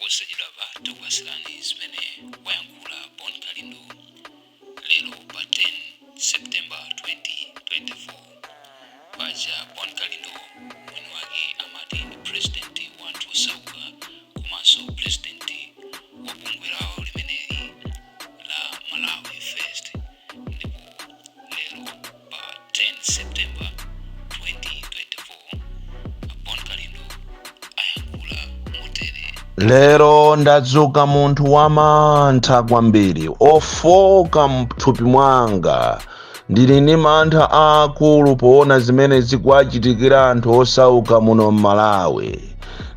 Osachedwapa tikupatsirani zimene wayankhula Bon Kalindo lero pa 10 September 2024. Paja Bon Kalindo mwini wake amati ndi president wa anthu osauka komanso president wa bungwe lawo limeneli la Malawi First. Ndipo lero pa 10 September 2024 Bon Kalindo ayankhula motere. Lero ndadzuka munthu wamantha kwambiri, ofoka mthupi mwanga. Ndili ndi mantha akulu poona zimene zikuchitikira anthu osauka muno m'Malawi.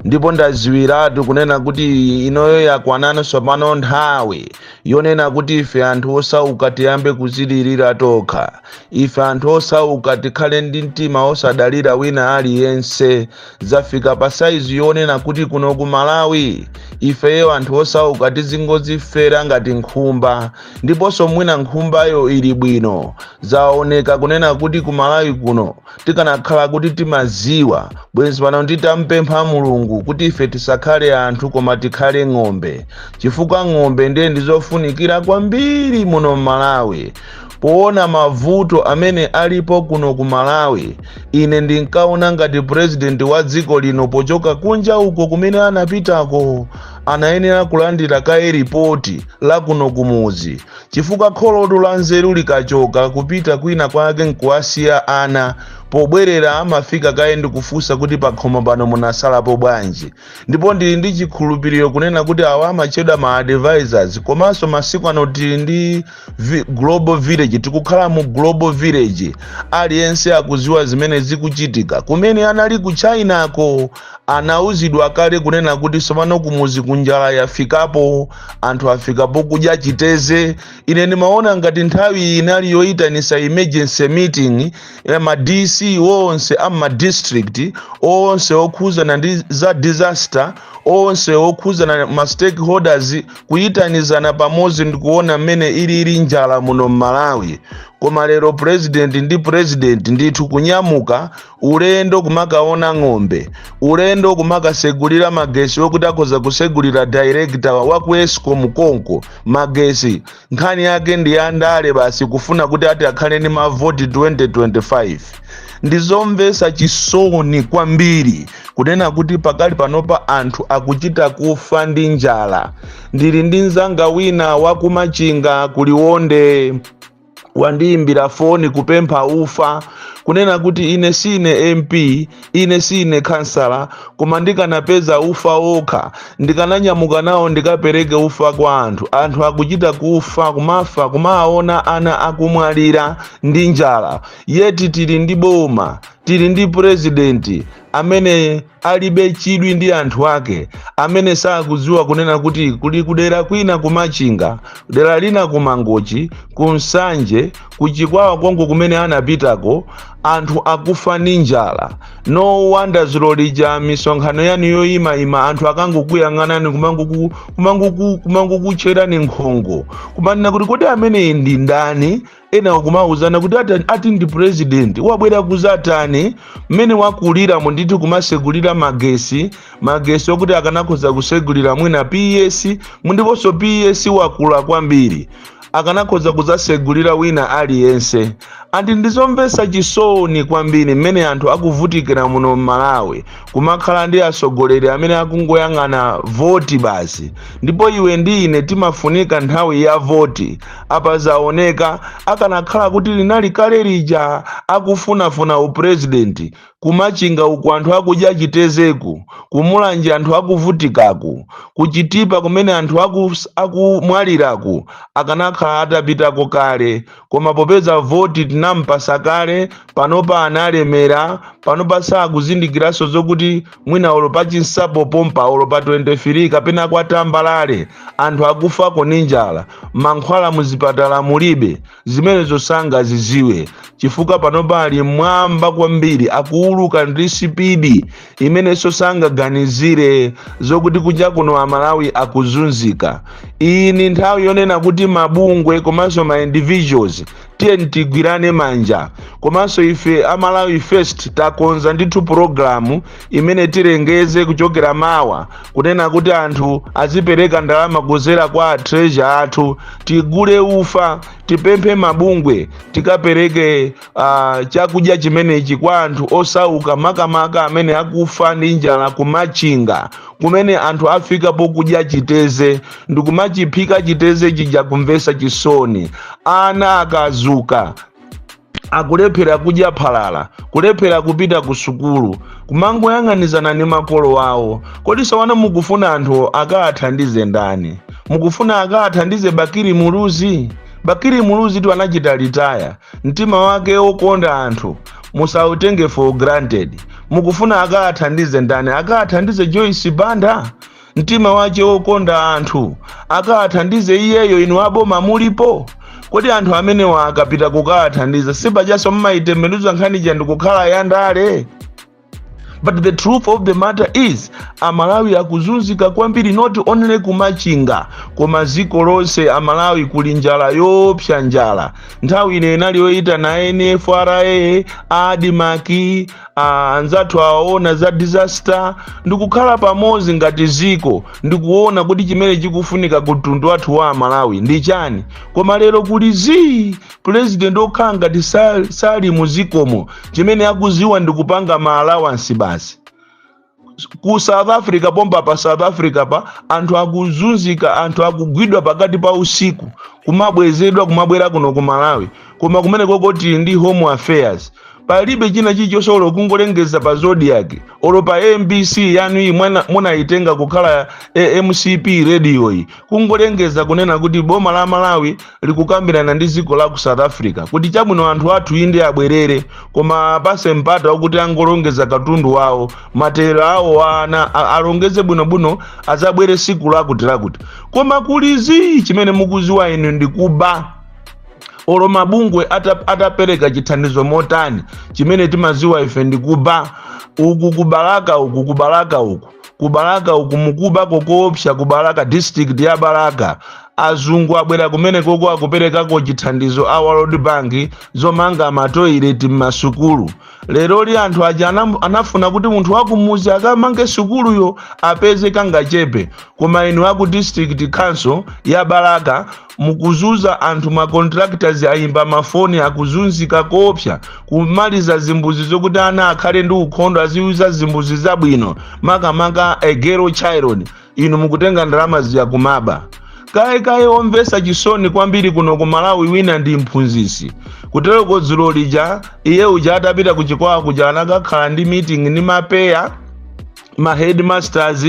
Ndipo ndaziwiratu kunena kuti inoyo yakwananso pano nthawi yonena kuti ife anthu osauka tiyambe kuzilirira tokha. Ife anthu osauka tikhale ndi mtima osadalira wina aliyense. Zafika pa saizi yonena kuti kuno ku Malawi ifeyo anthu osauka tizingozifera ngati nkhumba, ndiponso mwina nkhumbayo ili bwino. Zaoneka kunena kuti ku Malawi kuno tikanakhala kuti timaziwa bwenzi pano titampempha Mulungu kuti ife tisakhale anthu koma tikhale ng'ombe, chifukwa ng'ombe ndiye ndizofunikira kwambiri muno m'Malawi. Poona mavuto amene alipo kuno ku Malawi, ine ndinkaona ngati president wa dziko lino pochoka kunja uko kumene anapitako anayenera kulandira kaye ripoti la kuno kumuzi, chifukwa kholoto la nzeru likachoka kupita kwina kwake nkuwasiya ana, pobwerera amafika kaye ndikufunsa kuti pakhomo pano munasalapo bwanji. Ndipo ndili ndi chikhulupiriro kunena kuti awa amachedwa ma advisors, komanso masiku ano tili ndi global village, tikukhala mu global village. Aliyense akuziwa zimene zikuchitika. Kumene anali ku China ko anauzidwa kale kunena kuti somano kumuzi kunjala yafikapo, anthu afikapo kudya chiteze. Ine ndimaona ngati nthawi inali yoyitanisa emergency meeting ya ma DC onse ama district onse okhuzana ndi za disaster, onse okhuzana ma stakeholders kuyitanizana pamodzi ndikuona mmene ili njala muno m'Malawi. Koma lero president ndithu kunyamuka ulendo kumakaona ng'ombe, ulendo kumakasegulira magesi okuti akhoza kusegulira director wa ku Eskom konko magesi. Nkhani yake ndi yandale basi kufuna kuti ati akhale ni mavoti 2025. Ndizomvesa chisoni kwambiri kunena kuti pakali panopa anthu akuchita kufa ndi njala. Ndili ndi mzanga wina wa kumachinga kuliwonde wandiimbira foni kupempha ufa kunena kuti ine sine MP, ine sine kansala, koma ndikanapeza ufa okha ndikananyamuka nawo ndikapereke ufa kwa anthu. Anthu akuchita kufa, kumafa, kumaona ana akumwalira ndi njala. Yeti tili ndi boma, tili ndi president amene alibe chidwi ndi anthu ake, amene sakuziwa kunena kuti kuli kudera kwina kumachinga, dera lina kumangochi, kunsanje, kuchikwawa kongo kumene anapitako anthu akufa ndi njala. No wonder zilo lija misonkhano yanu yoyima anthu akangokuyang'anani kumangokucherani nkhongo, kumanena kuti kodi amene ndi ndani. Ena kumauzana kuti ati ndi president wabwera kuzatani mmene wakulira ndithu kumasegulira magesi okuti akanakhoza kusegulira mwina PS, mundiponso PS wakula kwambiri akanakhoza kuzasegulira wina aliyense. Andi ndizomvesa chisoni kwambiri mmene anthu akuvutikira muno m'Malawi, kumakhala ndi asogoleri amene akungoyang'ana voti basi. Ndipo iwe ndi ine timafunika nthawi ya voti apa zaoneka akanakhala kuti linali kale lija akufunafuna upresident kumachinga uku anthu akudya chitezeku, kumulanje anthu akuvutikaku, kuchitipa kumene anthu akumwaliraku akanakhala atapitako kale. Koma popeza voti tinampasa kale, panopa analemera, panopa sakuzindikiraso zokuti mwina olo pa chinsapo pompa olo pa 23 kapena kwa tambalale anthu akufako ndi njala, mankhwala muzipatala mulibe. Zimenezo sangaziziwe chifukwa panopa ali mwamba kwambiri, akuuluka ndi spidi imenenso sangaganizire zokuti kunja kuno Amalawi akuzunzika. Iyi ni nthawi yonena kuti mabungwe komanso ma individuals tiyeni tigwirane manja. Komanso ife Amalawi First takonza ndithu programu imene tilengeze kuchokera mawa kunena kuti anthu azipereka ndalama kuzera kwa treasure athu, tigule ufa, tipemphe mabungwe, tikapereke chakudya chimenechi kwa anthu osauka makamaka amene akufa ndi njala kumachinga, kumene anthu afika pokudya chiteze ndikumachiphika chiteze chija kumvesa chisoni. Ana akazuka akulephera kudya phalala, kulephera kupita ku sukulu, kumangoyang'anizana ndi makolo awo. Kodi sawana mukufuna anthu akathandize ndani? Mukufuna akathandize Bakiri Muluzi? Bakiri Muluzi tu anachita retire, mtima wake okonda anthu musautenge for granted. Mukufuna akathandize ndani? Akathandize Joyce Banda, mtima wake okonda anthu akathandize iyeyo. Inu aboma mulipo? Kodi anthu amene akapita kukathandiza sipachaso mmaitembenuza nkhani jandu kukhala yandale? But the truth of the matter is Amalawi akuzunzika kwambiri, not only kumachinga koma ziko lonse Amalawi kuli njala yopsa njala. Nthawi ine inali yoita na NFRA adimaki anzathu aona za disaster ndikukhala pamozi ngati ziko ndikuona kuti chimene chikufunika kutundu wathu wa Amalawi ndi chani. Koma lero kuli president okhala ngati sali muzikomo, chimene akuziwa ndikupanga ma allowance basi. Ku South Africa pomba pa South Africa pa anthu akuzunzika, anthu akugwidwa pakati pa usiku kumabwezedwa kumabwera kuno ku Malawi, koma kumene kokoti ndi home affairs palibe china chilichonse olo kungolengeza pa Zodiac olo pa MBC yanu iyi munayitenga kukhala MCP radio iyi kungolengeza kunena kuti boma la Malawi likukambirana ndi ziko la ku South Africa kuti chabwino anthu athu inde abwerere, koma pase mpata ukuthi angolongeza katundu wawo, matero awo alongeze bwino azabwere siku lakuti. Koma kulizi chimene mukuziwa inu ndikuba olo mabungwe atapereka chithandizo motani, chimene timaziwa ife ndikuba uku kubalaka mukuba kokopsha kubalaka district ya Balaka. Azungu abwera kumene koko akuperekako chithandizo a World Bank zomanga matoilet m'masukulu. Lero li anthu aja anafuna kuti munthu wakumuzi akamange sukuluyo apeze kangachepe, koma inu aku district council ya Balaka mukuzuza anthu ma contractors ayimba mafoni akuzunzika kopsha kumaliza zimbuzi zokuti ana akhale ndi ukhondo aziuza zimbuzi zabwino makamaka egero child. Inu mukutenga ndalama ziya kumaba. Kaye omvesa chisoni kwambiri kuno ku Malawi wina ndi mphunzisi. Kutero kodziro lija iye uja atapita kuchikwawa kuja anakakhala ndi meeting ndi mapeya ma headmasters,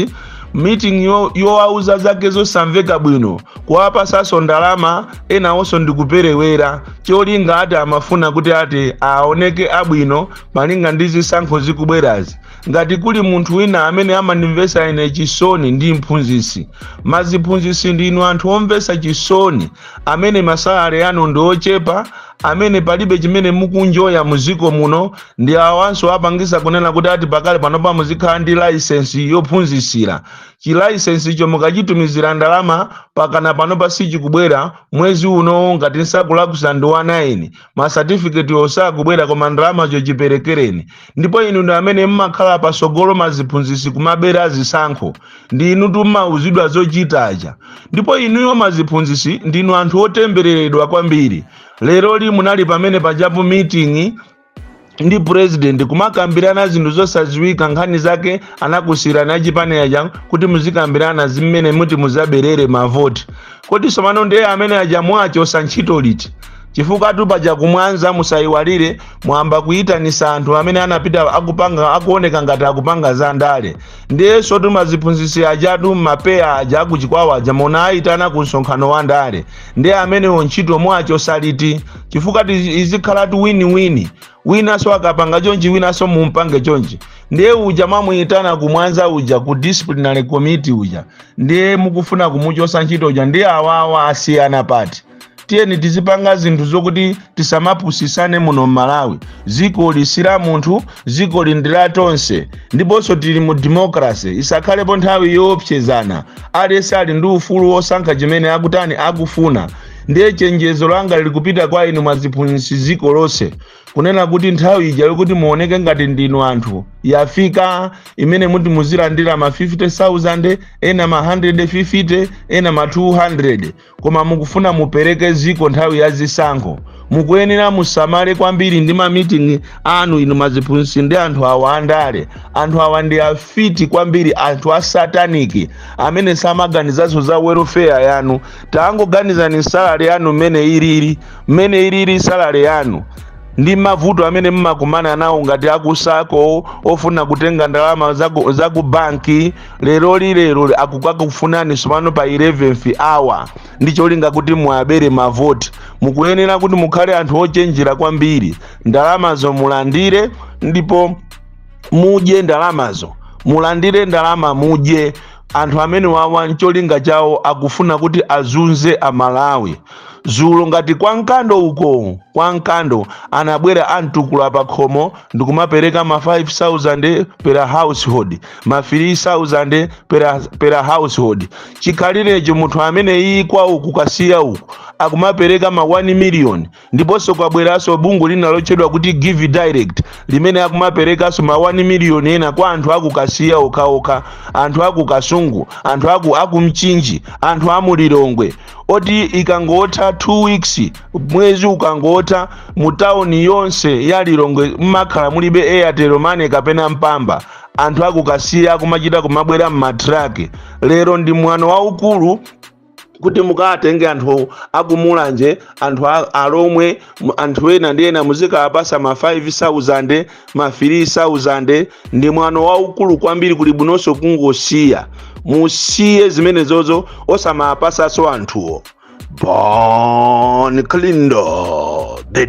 meeting yowauza zake zosamveka bwino kuwapa saso ndalama ena onso ndikuperewera cholinga ati amafuna kuti ati aoneke abwino malinga ndi zisankho zikubwerazi. Ngati kuli munthu wina amene amandimvesa ine chisoni ndi mphunzisi, maziphunzisi ndinu anthu omvesa chisoni amene masalari anu ndi ochepa, amene palibe chimene mukunjoya muziko muno, ndi awanso apangisa kunena kuti ati pakale panopa muzikhala ndi license yophunzisira. Chilicense icho mukachitumizira ndalama pakana panopa sichikubwera mwezi uno ngati nsakulakusa ndi 9 ma certificate osakubwera koma ndalama cho chiperekereni. Ndipo inu ndi amene mmakhala pasogolo maziphunzisi kumabera zisankho, ndi inu tumauzidwa zochitaja. Ndipo inuyo maziphunzisi ndinu anthu otembereredwa kwambiri. Lero li munali pamene pajapo meeting ndi president kumakambirana zinthu zosaziwika, nkhani zake anakusirana chipane aja kuti muzikambirana zimene muti muzaberere mavoti. Kodi somano ndiye amene ajamwacho sanchito liti? Chifukwa tu paja kumwanza musaiwalire mwamba kuyitanisa anthu amene anapita akupanga akuoneka ngati akupanga za ndale. Ndiye so tumaziphunzisi ajatu mapeya aja kuchikwawa jamona aitana ku nsonkhano wa ndale. Ndiye amene onchito mwacho saliti. Chifukwa izikhala tu win-win. Wina so akapanga chonchi wina so mumpange chonchi. Ndiye uja mamuyitana kumwanza uja ku disciplinary committee uja. Ndiye mukufuna kumuchosa ntchito uja ndiye awawa asiyana pati. Tiyeni tizipanga zinthu zokuti tisamapusisane muno Malawi. Ziko lisira munthu, ziko lindira tonse. Ndiponso tili mu democracy. Isakhalepo nthawi yoopsezana. Aliyense ali ndi ufulu wosankha chimene akutani akufuna. ndiye chenjezo langa lili kupita kwa inu mwaziphunzitsi dziko lonse kunena kuti nthawi ija yokuti muoneke ngati ndinu anthu yafika imene muti muzilandira ma 50,000 ena ma 150 ena ma 200 koma mukufuna mupereke ziko nthawi ya zisankho mukuyenera musamale kwambiri ndi ma meeting anu inu maziphunzitsi ndi anthu awa andale. Anthu awa ndi afiti kwambiri, anthu a sataniki amene samaganizaso za welfare yanu. Tangoganizani salary yanu mmene ilili salary yanu ndi mavuto amene mmakumana nawo ngati akusako ofuna kutenga ndalama za ku banki lero akukufunani sopano pa 11th hour ndi cholinga kuti muabere mavoti. Mukuyenera kuti mukhale anthu ochenjera kwambiri. Ndalamazo mulandire ndipo mudye ndalamazo, mulandire ndalama mudye. Anthu amene wawa ncholinga chawo akufuna kuti azunze Amalawi. Zulo ngati kwa nkando anabwera antukula pa khomo ndikumapereka ma 5,000 per household, ma 3,000 per household. Chikhalirecho munthu amene iyi kwa uku kasiya uku akumapereka ma 1 million, ndiponso kwabweraso bungu lina lotchedwa kuti Give Direct limene akumaperekaso ma 1 million ena kwa anthu akukasiya okaoka, anthu akukasungu, anthu akumchinji, anthu amulilongwe. Oti ikangotha 2 weeks mwezi ukangotha mu town yonse ya Lilongwe mmakhala mulibe Airtel Money kapena mpamba, anthu akukasiya kumachita kumabwera m'matraki. Lero ndi mwano waukulu kuti mukatenge anthu akumulanje, anthu alomwe, anthu ena ndi ena muzikapasa ma 5,000 ma 3,000. Ndi mwano waukulu kwambiri kuti bunonso kungosiya. Musiye zimene zozo osamapasaso anthuwo. Bon Kalindo, the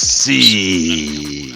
DC.